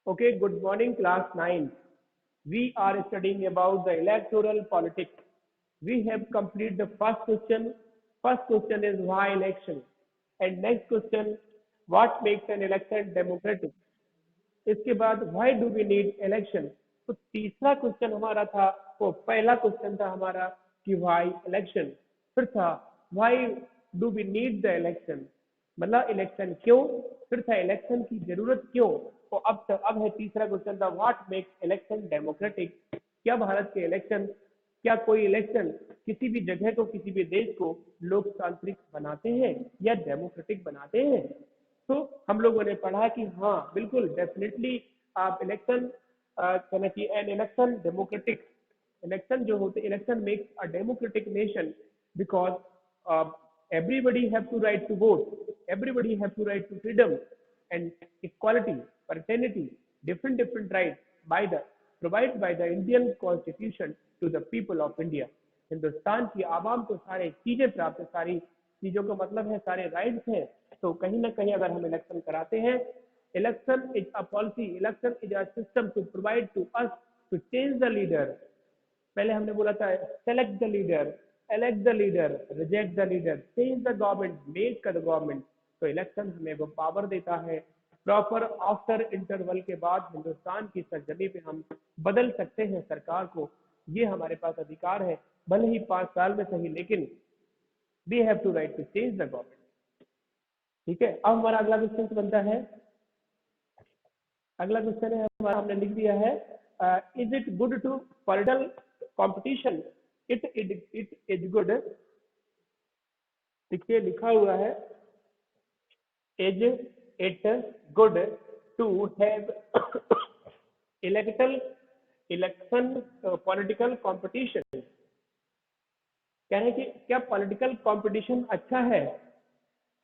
Okay, good morning, class 9. We are studying about the electoral politics. We have completed the first question. First question is why election? And next question, what makes an election democratic? इसके बाद why do we need election? तो तीसरा question हमारा था, वो पहला question था हमारा कि why election? फिर था why do we need the election? मतलब इलेक्शन क्यों? फिर था इलेक्शन की जरूरत क्यों? तो अब है तीसरा क्वेश्चन था व्हाट मेक्स इलेक्शन डेमोक्रेटिक? क्या भारत के इलेक्शन, क्या कोई इलेक्शन किसी भी जगह को, किसी भी देश को लोकतांत्रिक बनाते हैं या डेमोक्रेटिक बनाते हैं? तो हम लोगों ने पढ़ा कि हाँ बिल्कुल डेफिनेटली आप इलेक्शन कहना चाहिए एन इलेक्शन डेमोक्रेटिक, इलेक्शन जो होते election makes a democratic nation because everybody have to right to vote, everybody have to right to freedom and equality, fraternity, different rights by the provided by the Indian Constitution to the people of India. Hindustan की आवाम को सारे चीजें प्राप्त, सारी चीजों का मतलब है सारे राइट्स हैं। तो कहीं ना कहीं अगर हम इलेक्शन कराते हैं, election is a policy, election is a system to provide to us to change the leader. पहले हमने बोला था select the leader, elect the leader, reject the leader, change the government, make the government। तो election हमें वो power देता है, proper after interval के बाद हिंदुस्तान की सरजमी पे हम बदल सकते हैं सरकार को। ये हमारे पास अधिकार है, भले ही 5 साल में सही, लेकिन we have to right to change the government. ठीक है, अब हमारा अगला क्वेश्चन बनता है, अगला क्वेश्चन है हमारा, हमने लिख दिया है is it good to political competition? It is good, देखिए लिखा हुआ है is it good to have election political competition? कह रहे हैं कि क्या पॉलिटिकल कंपटीशन अच्छा है?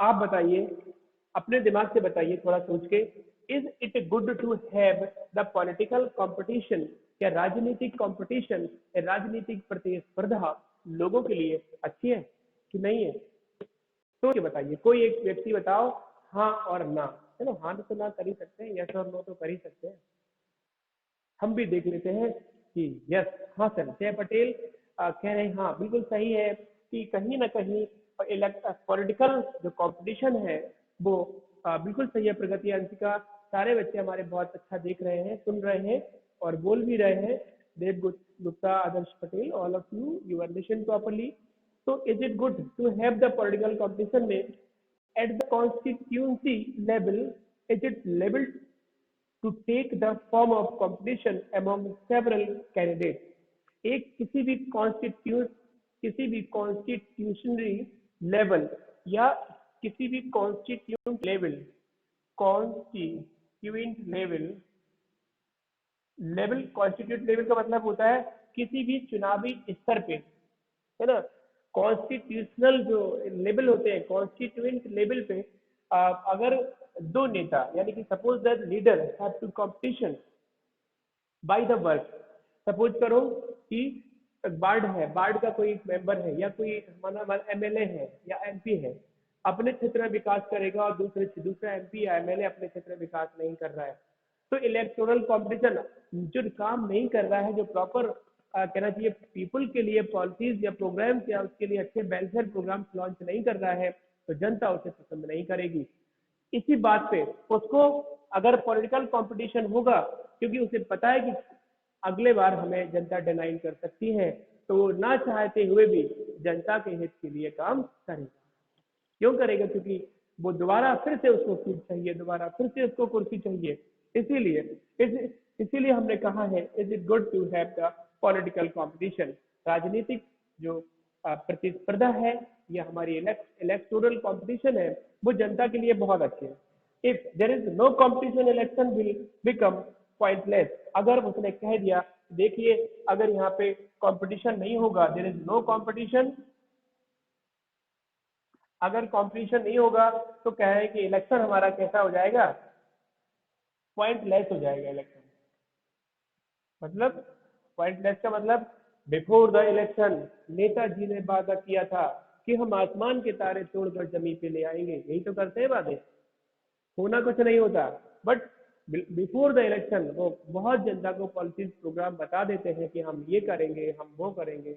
आप बताइए, अपने दिमाग से बताइए थोड़ा सोच के, is it good to have the political competition? क्या राजनीतिक कंपटीशन, राजनीतिक प्रतिस्पर्धा लोगों के लिए अच्छी है कि नहीं है? तो ये बताइए, कोई एक व्यक्ति बताओ हाँ और ना। चलो हाँ तो ना कर ही सकते हैं, यस और नो तो कर ही सकते हैं। हम भी देख लेते हैं कि यस, हाँ सर जय पटेल कह रहे हैं हाँ बिल्कुल सही है कि कहीं ना कहीं पॉलिटिकल जो कंपटीशन है वो बिल्कुल सही है। प्रगति अंशिका, सारे बच्चे हमारे बहुत अच्छा देख रहे हैं, सुन रहे हैं और बोल भी रहे हैं। Dev Gupta, Adarsh Patel, all of you are listen properly. तो is it good to have the political competition में at the constituency level? Is it level to take the form of competition among several candidate? एक किसी भी कॉन्स्टिट्यूशनरी लेवल या किसी भी constituent level का मतलब होता है किसी भी चुनावी स्तर पे, है ना। कॉन्स्टिट्यूशनल जो लेवल होते हैं, कॉन्स्टिट्यूएंट लेवल पे अगर दो नेता, यानी कि suppose that leader have to competition by the work. Suppose करो कि बार्ड है, बार्ड का कोई मेंबर है या कोई हमारा एमएलए है या एमपी है, अपने क्षेत्र में विकास करेगा और दूसरा एमपी या एमएलए अपने क्षेत्र में विकास नहीं कर रहा है। तो इलेक्टोरल कंपटीशन जो काम नहीं कर रहा है, जो प्रॉपर कहना चाहिए पीपल के लिए पॉलिसीज या प्रोग्राम्स या उसके लिए अच्छे वेलफेयर प्रोग्राम्स लॉन्च नहीं कर रहा है, तो जनता उसे पसंद नहीं करेगी। इसी बात पे उसको अगर पॉलिटिकल कंपटीशन होगा, क्योंकि उसे पता है कि अगले बार हमें जनता डिनाइन कर सकती है, तो वो ना चाहते हुए भी जनता के हित के लिए काम करेगा। क्यों करेगा? क्योंकि वो दोबारा फिर से उसको सीट चाहिए, दोबारा फिर से उसको कुर्सी चाहिए। इसीलिए हमने कहा है is it good to have the political competition? राजनीतिक जो प्रतिस्पर्धा है या हमारी इलेक्टोरल कंपटीशन है, वो जनता के लिए बहुत अच्छे है। If there is no competition, election will become pointless. अगर उसने कह दिया, देखिए अगर यहाँ पे कंपटीशन नहीं होगा, देयर इज नो कंपटीशन, अगर कंपटीशन नहीं होगा तो कह रहे हैं कि इलेक्शन हमारा कैसा हो जाएगा? पॉइंटलेस हो जाएगा इलेक्शन। मतलब पॉइंटलेस का मतलब बिफोर द इलेक्शन नेताजी ने वादा किया था कि हम आसमान के तारे तोड़कर जमीन पे ले आएंगे, यही तो करते हैं वादे, होना कुछ नहीं होता। बट बिफोर द इलेक्शन वो बहुत जनता को पॉलिसीज प्रोग्राम बता देते हैं कि हम ये करेंगे, हम वो करेंगे,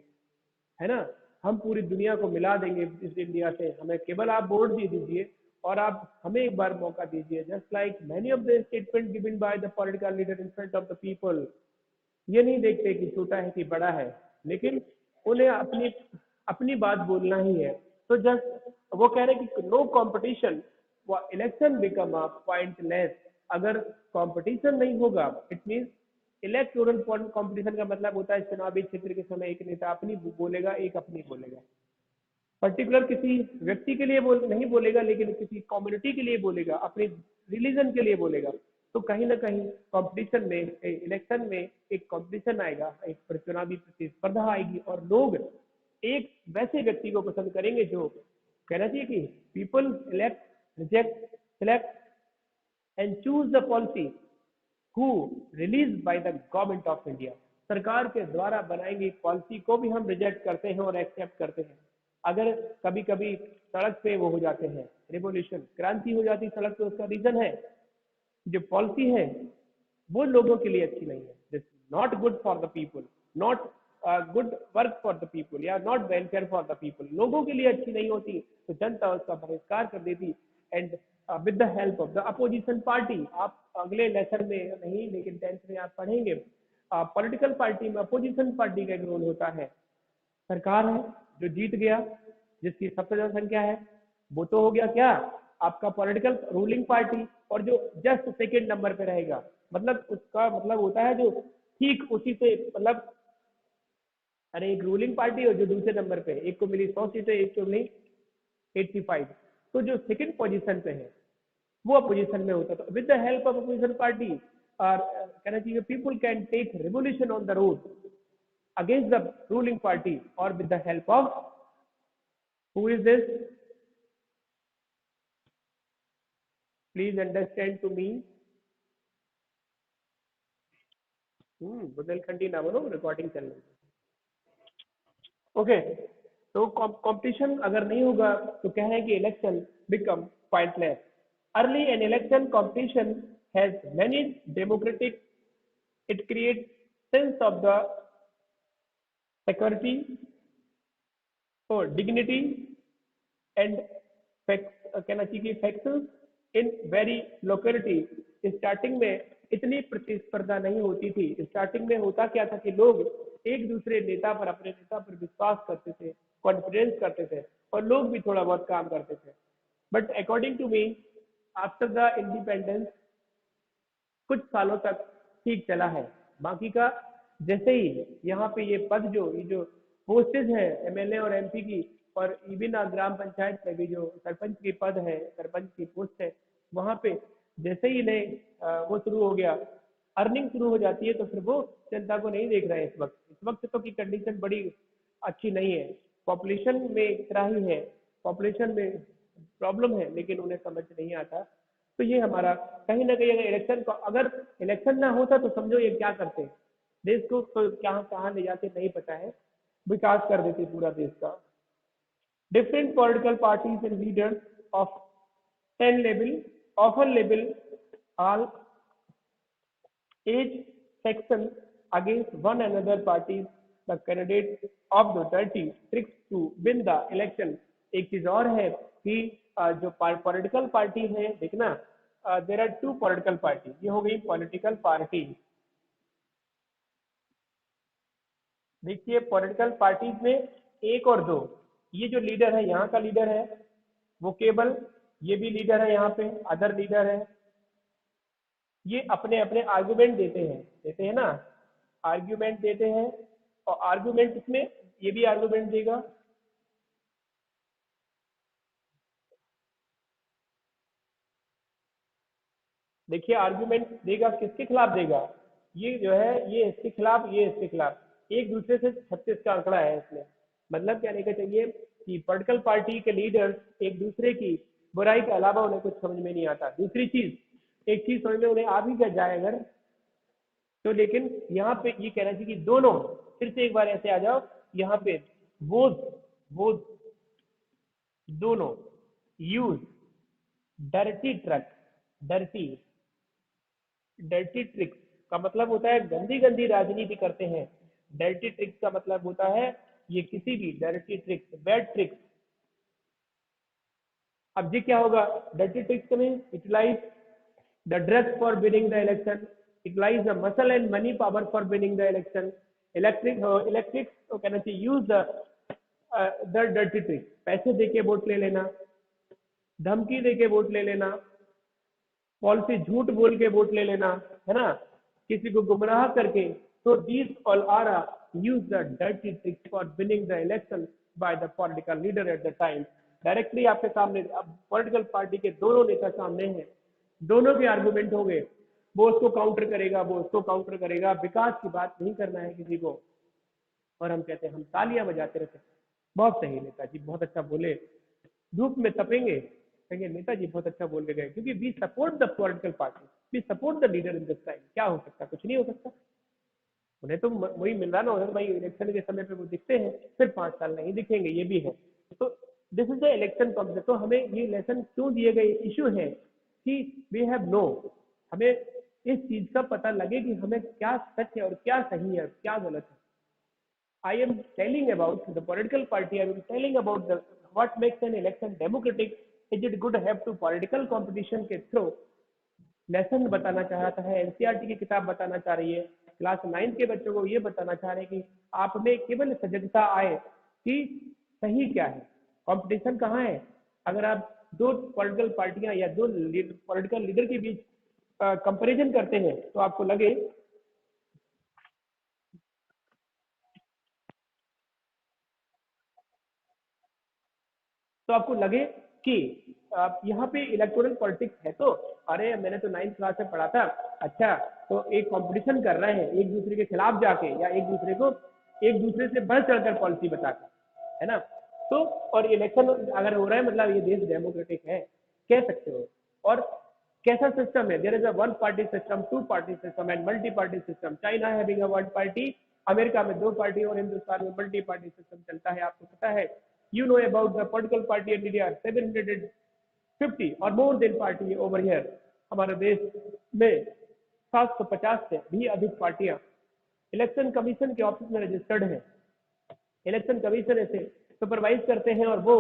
है ना, हम पूरी दुनिया को मिला देंगे इस इंडिया से, हमें केवल आप वोट दे दीजिए और आप हमें एक बार मौका दीजिए। Just like many of the statement given by the political leader in front of the people, ये नहीं देखते कि छोटा है कि बड़ा है, लेकिन उन्हें अपनी अपनी बात बोलना ही है। तो जस्ट वो कह रहे हैं कि no competition, election become a pointless. अगर कंपटीशन नहीं होगा, इट मीन्स इलेक्टोरल कंपटीशन का मतलब होता है चुनावी क्षेत्र के समय एक नेता अपनी बोलेगा, एक अपनी बोलेगा, पर्टिकुलर किसी व्यक्ति के लिए नहीं बोलेगा, लेकिन किसी कम्युनिटी के लिए बोलेगा, अपने रिलीजन के लिए बोलेगा। तो कहीं ना कहीं कंपटीशन में, इलेक्शन में एक कंपटीशन आएगा, एक चुनावी प्रतिस्पर्धा आएगी और लोग एक वैसे व्यक्ति को पसंद करेंगे जो कहना चाहिए कि people elect, reject, select and choose the policy who release by the government of India. सरकार के द्वारा बनाई गई पॉलिसी को भी हम रिजेक्ट करते हैं और एक्सेप्ट करते हैं। अगर कभी कभी सड़क पे वो हो जाते हैं, रिवोल्यूशन, क्रांति हो जाती सड़क पे, उसका रीजन है जो पॉलिसी है वो लोगों के लिए अच्छी नहीं है, this not good for the people, not good work for the people या not welfare for the people, लोगों के लिए अच्छी नहीं होती, तो जनता उसका बहिष्कार कर देती। And with the help of the opposition party, आप अगले लेसन में नहीं लेकिन 10th में आप पढ़ेंगे, पॉलिटिकल पार्टी में अपोजिशन पार्टी का एक रोल होता है। सरकार है जो जीत गया, जिसकी सबसे ज्यादा संख्या है, वो तो हो गया क्या आपका पॉलिटिकल रूलिंग पार्टी, और जो जस्ट सेकेंड नंबर पे रहेगा, मतलब उसका मतलब होता है जो ठीक उसी से, मतलब अरे एक रूलिंग पार्टी और जो दूसरे नंबर पे, एक को मिली 100 सीटें, एक को मिली 85, तो जो सेकंड पोजीशन पे है वो अपोजिशन में होता है। With the help of opposition party और कहना चाहिए people can take revolution on the road against the ruling party or with the help of who is this, please understand to me, Bundelkhandi ना बोलो, रिकॉर्डिंग चल रही है। ओके, तो competition अगर नहीं होगा तो कह रहे हैं कि election become pointless. Early an election competition has many democratic, it create sense of the security और डिग्निटी एंड कहना चाहिए factors in very locality. Starting में इतनी प्रतिस्पर्धा नहीं होती थी। स्टार्टिंग में होता क्या था कि लोग एक दूसरे नेता पर, अपने नेता पर विश्वास करते थे, कॉन्फिडेंस करते थे और लोग भी थोड़ा बहुत काम करते थे। But according to me, after the independence कुछ सालों तक ठीक चला है, बाकी का जैसे ही यहाँ पे ये पद ये जो पोस्टेज है एमएलए और एमपी की, और इवन ग्राम पंचायत में भी जो सरपंच की पद है, सरपंच की पोस्ट है, वहां पे जैसे ही नए वो शुरू हो गया, अर्निंग शुरू हो जाती है, तो फिर वो जनता को नहीं देख रहे हैं। इस वक्त तो की कंडीशन बड़ी अच्छी नहीं है, पॉपुलेशन में त्राही है, पॉपुलेशन में प्रॉब्लम है, लेकिन उन्हें समझ नहीं आता। तो ये हमारा कहीं ना कहीं अगर इलेक्शन ना होता तो समझो ये क्या करते, देश को तो कहाँ कहाँ ले जाते नहीं पता है, विकास कर देते पूरा देश का। Different political parties and leaders of 10 level often label all age section against one another parties the candidate of the dirty tricks to win the election। एक चीज और है कि जो पॉलिटिकल पार्टी है, देखना देर आर 2 पॉलिटिकल पार्टी, ये हो गई पॉलिटिकल पार्टी। देखिए पॉलिटिकल पार्टीज में 1 और 2, ये जो लीडर है, यहाँ का लीडर है वो केवल, ये भी लीडर है, यहाँ पे अदर लीडर है, ये अपने अपने आर्गुमेंट देते हैं ना, आर्गुमेंट देते हैं, और आर्गुमेंट इसमें ये भी आर्गुमेंट देगा, देखिए आर्गुमेंट देगा, किसके खिलाफ देगा, ये जो है ये इसके खिलाफ, ये इसके खिलाफ, एक दूसरे से 36 का आंकड़ा है इसमें। मतलब कहने का चाहिए कि पॉलिटिकल पार्टी के लीडर्स एक दूसरे की बुराई के अलावा उन्हें कुछ समझ में नहीं आता। दूसरी चीज, एक चीज समझ में उन्हें आ भी क्या जाए अगर तो, लेकिन यहाँ पे ये कहना चाहिए कि दोनों, फिर से एक बार ऐसे आ जाओ, यहाँ पे वो दोनों use dirty truck, dirty dirty tricks का मतलब होता है गंदी गंदी राजनीति करते हैं। डर्टी ट्रिक्स का मतलब होता है ये किसी भी डर्टी ट्रिक्स, बैड ट्रिक्स। अब जी क्या होगा, डर्टी ट्रिक्स में utilize the drugs for winning the election, utilize the muscle and money power for winning the election, electric कहना चाहिए यूज द डर्टी ट्रिक्स, पैसे देके वोट ले लेना, धमकी देके वोट ले लेना, पॉलिसी झूठ बोल के वोट ले लेना, है ना, किसी को गुमराह करके। तो these all are use the dirty tricks for winning the election by the political leader at the time. Directly आपके सामने अब पॉलिटिकल पार्टी के दोनों नेता सामने हैं, दोनों के आर्गुमेंट हो गए, वो उसको काउंटर करेगा, वो उसको काउंटर करेगा। विकास की बात नहीं करना है किसी को, और हम कहते हैं हम तालियां बजाते रहते हैं, बहुत सही नेताजी बहुत अच्छा बोले, धूप में तपेंगे, कहेंगे नेताजी बहुत अच्छा बोल के गए, क्योंकि we support the political party, we support the leader in this time. क्या हो सकता, कुछ नहीं हो सकता। उन्हें तो वही मिल रहा ना, उन्हें भाई इलेक्शन के समय पे वो दिखते हैं, फिर 5 साल नहीं दिखेंगे, ये भी है। तो this is the election concept. तो हमें ये लेसन क्यों दिए गए, इश्यू है कि वी हैव नो, हमें इस चीज का पता लगे कि हमें क्या सच है और क्या सही है, क्या गलत है। I am telling about the political party. I am telling about the what makes an election democratic. Is it good have to political competition के थ्रू लेसन बताना चाह रहा है, एनसीईआरटी की किताब बताना चाह रही है, क्लास 9 के बच्चों को ये बताना चाह रहे हैं कि आप में केवल सजगता आए कि सही क्या है, कंपटीशन कहाँ है। अगर आप दो पॉलिटिकल पार्टियां या दो पॉलिटिकल लीडर के बीच कंपैरिजन करते हैं तो आपको लगे कि आप यहाँ पे इलेक्टोरल पॉलिटिक्स है। तो अरे मैंने तो 9th क्लास में पढ़ा था, अच्छा तो एक कंपटीशन कर रहे हैं एक दूसरे के खिलाफ जाके, या एक दूसरे से बढ़ चढ़कर पॉलिसी बताकर, है ना। तो और इलेक्शन अगर हो रहा है मतलब ये देश डेमोक्रेटिक है कह सकते हो। और कैसा सिस्टम है, there is a one party system, two party system and multi party system. China having a one party, America में 2 पार्टी, और हिंदुस्तान में मल्टी पार्टी सिस्टम चलता है, आपको पता है। You know about the political party in India, 750 or more than party over here। हमारे देश में 750 से भी अधिक पार्टियां इलेक्शन कमीशन के ऑफिस में रजिस्टर्ड हैं। इलेक्शन कमीशन ऐसे सुपरवाइज करते हैं और वो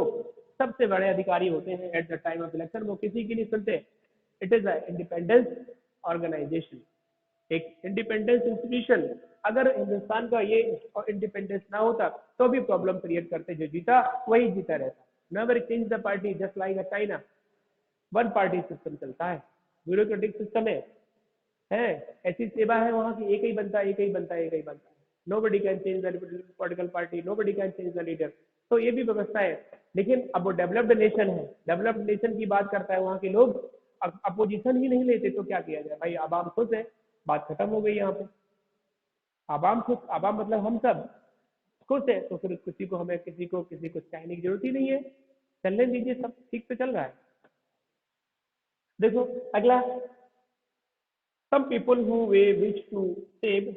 सबसे बड़े अधिकारी होते हैं at the time of election, वो किसी की नहीं सुनते। It is a independence organization, एक इंडिपेंडेंस इंस्टीट्यूशन। अगर हिंदुस्तान का ये इंडिपेंडेंस ना होता तो भी प्रॉब्लम क्रिएट करते, जो जीता वही जीता रहता। Never change the party just like a China, one party system चलता है, ब्यूरोक्रेटिक सिस्टम है, ऐसी सेवा है वहां की, एक ही बनता है, एक ही बनता है, एक ही बनता है। Nobody can change the political party, nobody can change the leader. तो ये भी व्यवस्था है। लेकिन अब वो डेवलप्ड नेशन है, डेवलप्ड नेशन की बात करता है, वहां के लोग अपोजिशन ही नहीं लेते, तो क्या किया जाए भाई, आवाम खुश है, बात खत्म हो गई यहाँ पे। आवाम खुश, आवाम मतलब हम सब खुश है, तो फिर किसी को कहने की जरूरत ही नहीं है, चलने दीजिए, सब ठीक से चल रहा है। देखो अगला, some people who wish to save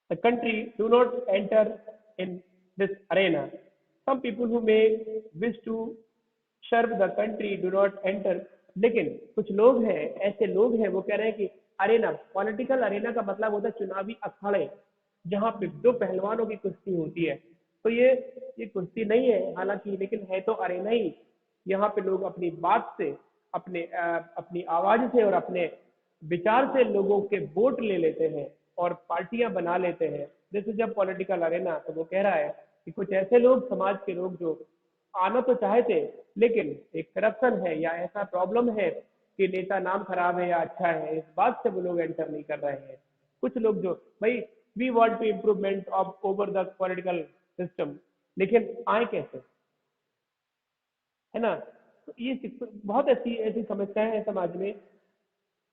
the country do not enter in this arena. Some people who may wish to serve the country do not enter। लेकिन कुछ लोग हैं, ऐसे लोग हैं, वो कह रहे हैं कि अरेना, पॉलिटिकल अरेना का मतलब होता है चुनावी अखाड़े, जहां पे दो पहलवानों की कुश्ती होती है। तो ये कुश्ती नहीं है हालांकि, लेकिन है तो अरेना ही। यहाँ पे लोग अपनी बात से, अपनी आवाज से और अपने विचार से लोगों के वोट ले लेते हैं और पार्टियां बना लेते हैं। This is a political Arena. तो वो कह रहा है कि कुछ ऐसे लोग, समाज के लोग जो आना तो चाहे थे, लेकिन एक करप्शन है या ऐसा प्रॉब्लम है कि नेता नाम खराब है या अच्छा है, इस बात से वो लोग एंटर नहीं कर रहे हैं। कुछ लोग जो भाई we want to improvement of over the political system, लेकिन आए कैसे, है ना। तो ये बहुत ऐसी ऐसी समस्याएं हैं समाज में।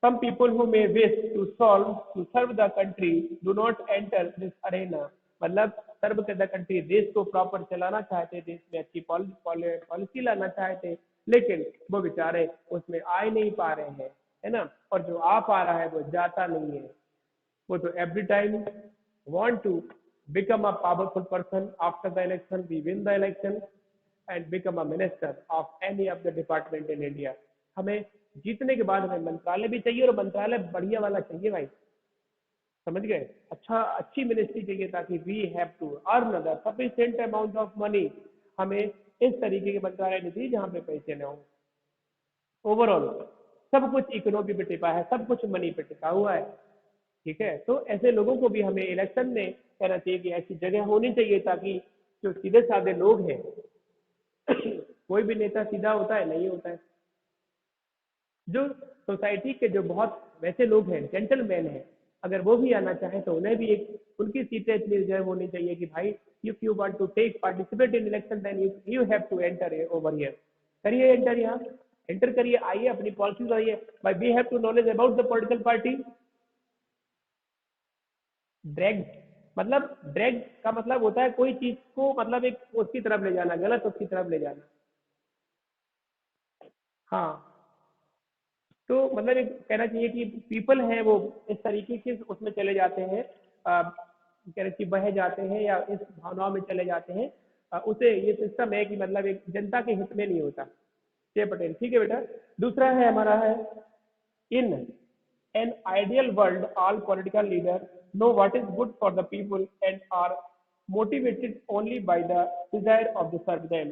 Some people who may wish to serve the country do not enter this arena। मतलब सर्व द कंट्री, देश को प्रॉपर चलाना चाहते, देश में अच्छी पॉलिसी लाना चाहते, लेकिन वो बेचारे उसमें आ ही नहीं पा रहे हैं, है ना। और जो आ पा रहा है वो जाता नहीं है। वो तो every time want to become a powerful person after the election, we win the election and become a minister of any of the department in India। हमें जीतने के बाद हमें मंत्रालय भी चाहिए, और मंत्रालय बढ़िया वाला चाहिए भाई, समझ गए, अच्छी मिनिस्ट्री चाहिए, ताकि we have to earn the sufficient amount of money, हमें इस तरीके के मंत्रालय नहीं चाहिए जहाँ पे पैसे न हो। ओवरऑल सब कुछ इकोनॉमी पे टिका है, सब कुछ मनी पे टिका हुआ है, ठीक है। तो ऐसे लोगों को भी हमें इलेक्शन में कहना चाहिए कि ऐसी जगह होनी चाहिए, ताकि जो सीधे साधे लोग हैं कोई भी नेता सीधा होता है नहीं होता है, जो सोसाइटी के जो बहुत वैसे लोग हैं, जेंटलमैन हैं, अगर वो भी आना चाहें तो उन्हें भी एक उनकी सीटें इतनी रिजर्व होनी चाहिए कि भाई if you want to take participate in election then you have to enter over here, करिए एंटर, यहाँ एंटर करिए, आइए अपनी पॉलिसी बताइए भाई, we have to knowledge about the political party. Drag मतलब ड्रैग का मतलब होता है कोई चीज को मतलब एक उसकी तरफ ले जाना, गलत उसकी तरफ ले जाना। हाँ, तो मतलब एक कहना चाहिए कि पीपल है वो इस तरीके के उसमें चले जाते हैं, कहना चाहिए बह जाते हैं या इस भावनाओं में चले जाते हैं, उसे ये सिस्टम है कि मतलब एक जनता के हित में नहीं होता। जय पटेल, ठीक है बेटा। दूसरा है हमारा है, in an ideal world all political leader know what is good for the people and are motivated only by the desire of the serve them.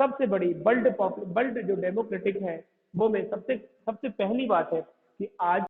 सबसे बड़ी वर्ल्ड जो डेमोक्रेटिक है वो में सबसे सबसे पहली बात है कि आज